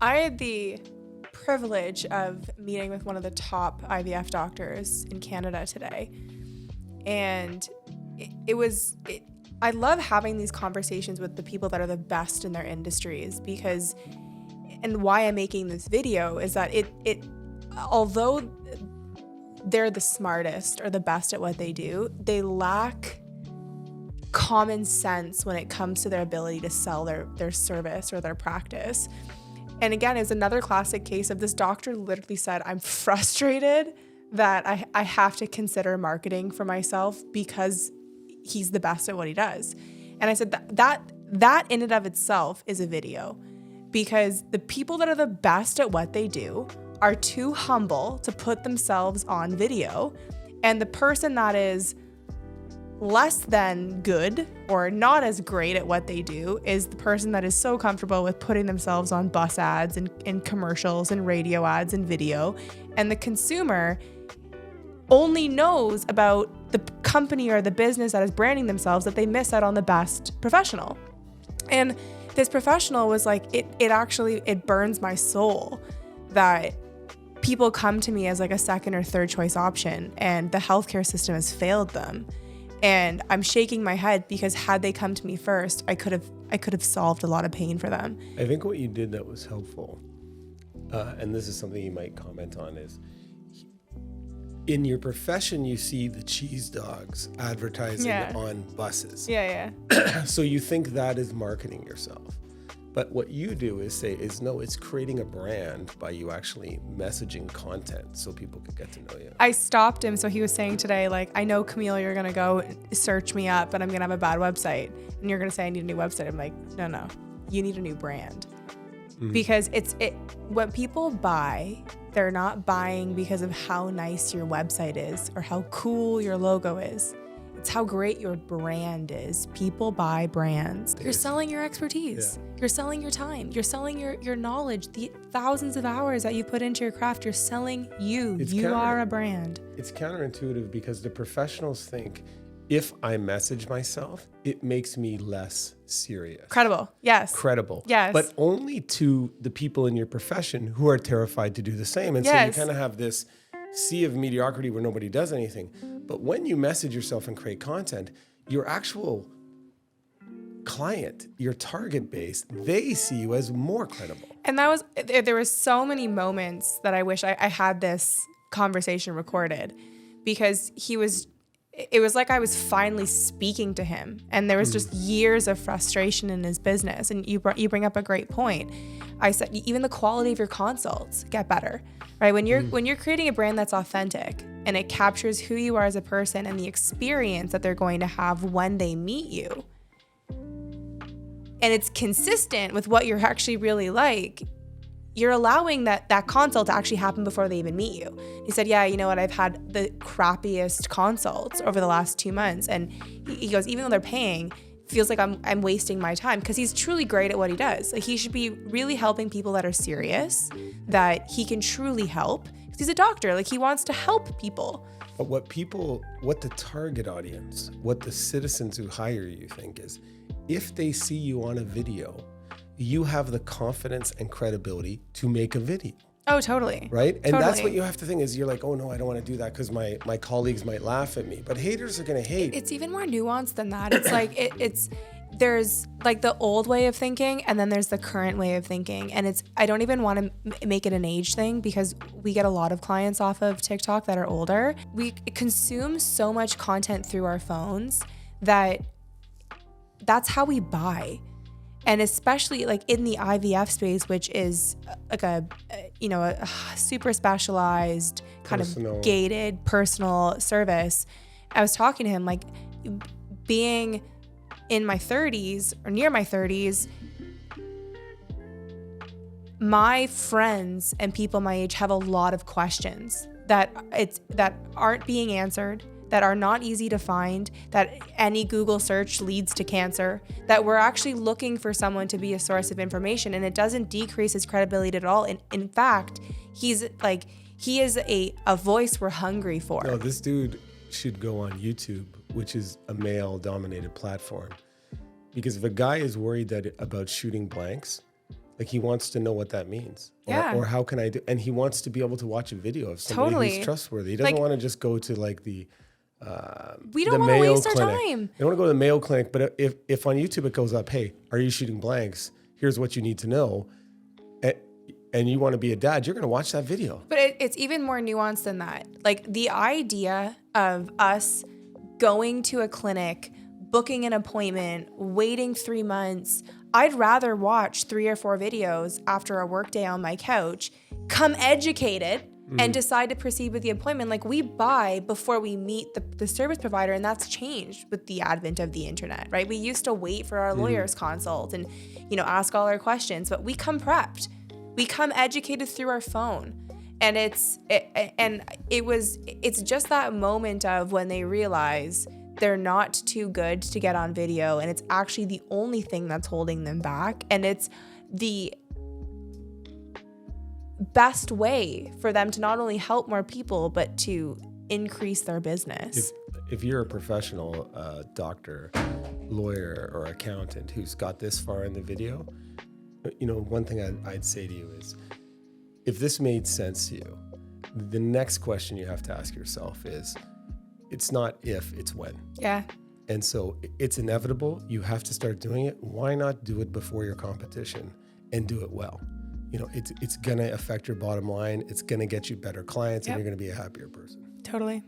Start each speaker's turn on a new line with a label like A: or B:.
A: I had the privilege of meeting with one of the top IVF doctors in Canada today. And I love having these conversations with the people that are the best in their industries because, and why I'm making this video is that although they're the smartest or the best at what they do, they lack common sense when it comes to their ability to sell their service or their practice. And again, it's another classic case of this doctor literally said, I'm frustrated that I have to consider marketing for myself because he's the best at what he does. And I said that in and of itself is a video, because the people that are the best at what they do are too humble to put themselves on video. And the person that is less than good or not as great at what they do is the person that is so comfortable with putting themselves on bus ads and commercials and radio ads and video. And the consumer only knows about the company or the business that is branding themselves, that they miss out on the best professional. And this professional was like, it burns my soul that people come to me as like a second or third choice option and the healthcare system has failed them. And I'm shaking my head because had they come to me first, I could have solved a lot of pain for them.
B: I think what you did that was helpful, and this is something you might comment on, is in your profession, you see the cheese dogs advertising on buses.
A: Yeah.
B: So you think that is marketing yourself. But what you do is no, it's creating a brand by you actually messaging content so people can get to know you.
A: I stopped him. So he was saying today, like, I know, Camille, you're going to go search me up, but I'm going to have a bad website. And you're going to say I need a new website. I'm like, no, you need a new brand. Mm-hmm. Because what people buy, they're not buying because of how nice your website is or how cool your logo is. It's how great your brand is. People buy brands. You're selling your expertise. Yeah. You're selling your time. You're selling your knowledge, the thousands of hours that you put into your craft. You're selling you. You are a brand.
B: It's counterintuitive because the professionals think if I message myself, it makes me less serious.
A: Credible. Yes.
B: Credible.
A: Yes.
B: But only to the people in your profession who are terrified to do the same. And so you kind of have this sea of mediocrity where nobody does anything. But when you message yourself and create content, your actual client, your target base, they see you as more credible.
A: And there was so many moments that I wish I had this conversation recorded, because it was like I was finally speaking to him, and there was just years of frustration in his business. And you bring up a great point. I said, even the quality of your consults get better, right? When you're creating a brand that's authentic and it captures who you are as a person and the experience that they're going to have when they meet you, and it's consistent with what you're actually really like, you're allowing that consult to actually happen before they even meet you. He said, yeah, you know what? I've had the crappiest consults over the last 2 months. And he goes, even though they're paying, feels like I'm wasting my time, because he's truly great at what he does. Like, he should be really helping people that are serious, that he can truly help, because he's a doctor. Like, he wants to help people.
B: But what the target audience, what the citizens who hire you think is, if they see you on a video, you have the confidence and credibility to make a video.
A: Oh, totally.
B: Right? And that's what you have to think is, you're like, oh no, I don't want to do that because my colleagues might laugh at me. But haters are going to hate.
A: It's even more nuanced than that. It's like, there's like the old way of thinking, and then there's the current way of thinking. And I don't even want to make it an age thing, because we get a lot of clients off of TikTok that are older. We consume so much content through our phones that's how we buy. And especially like in the IVF space, which is like a super specialized kind of gated personal service. I was talking to him, like, being in my 30s or near my 30s, my friends and people my age have a lot of questions that aren't being answered, that are not easy to find, that any Google search leads to cancer, that we're actually looking for someone to be a source of information, and it doesn't decrease his credibility at all. In fact, he is a voice we're hungry for.
B: No, this dude should go on YouTube, which is a male-dominated platform. Because if a guy is worried about shooting blanks, Like he wants to know what that means.
A: Yeah.
B: Or how can I do, and he wants to be able to watch a video of somebody who's trustworthy. He doesn't want to just go to like the
A: we don't want to waste our time.
B: They want to go to the Mayo Clinic, but if on YouTube it goes up, hey, are you shooting blanks? Here's what you need to know. And you want to be a dad, you're going to watch that video.
A: But it's even more nuanced than that. Like the idea of us going to a clinic, booking an appointment, waiting 3 months. I'd rather watch 3 or 4 videos after a work day on my couch, come educated, and decide to proceed with the appointment. Like we buy before we meet the service provider, and that's changed with the advent of the internet, right? We used to wait for our lawyer's consult and, ask all our questions, but we come prepped. We come educated through our phone. And it's just that moment of when they realize they're not too good to get on video, and it's actually the only thing that's holding them back. And it's the best way for them to not only help more people, but to increase their business.
B: If you're a professional doctor, lawyer, or accountant who's got this far in the video, one thing I'd say to you is, if this made sense to you, the next question you have to ask yourself is, it's not if, it's when.
A: Yeah.
B: And so it's inevitable. You have to start doing it. Why not do it before your competition and do it well? It's going to affect your bottom line. It's going to get you better clients, and you're going to be a happier person.
A: Totally.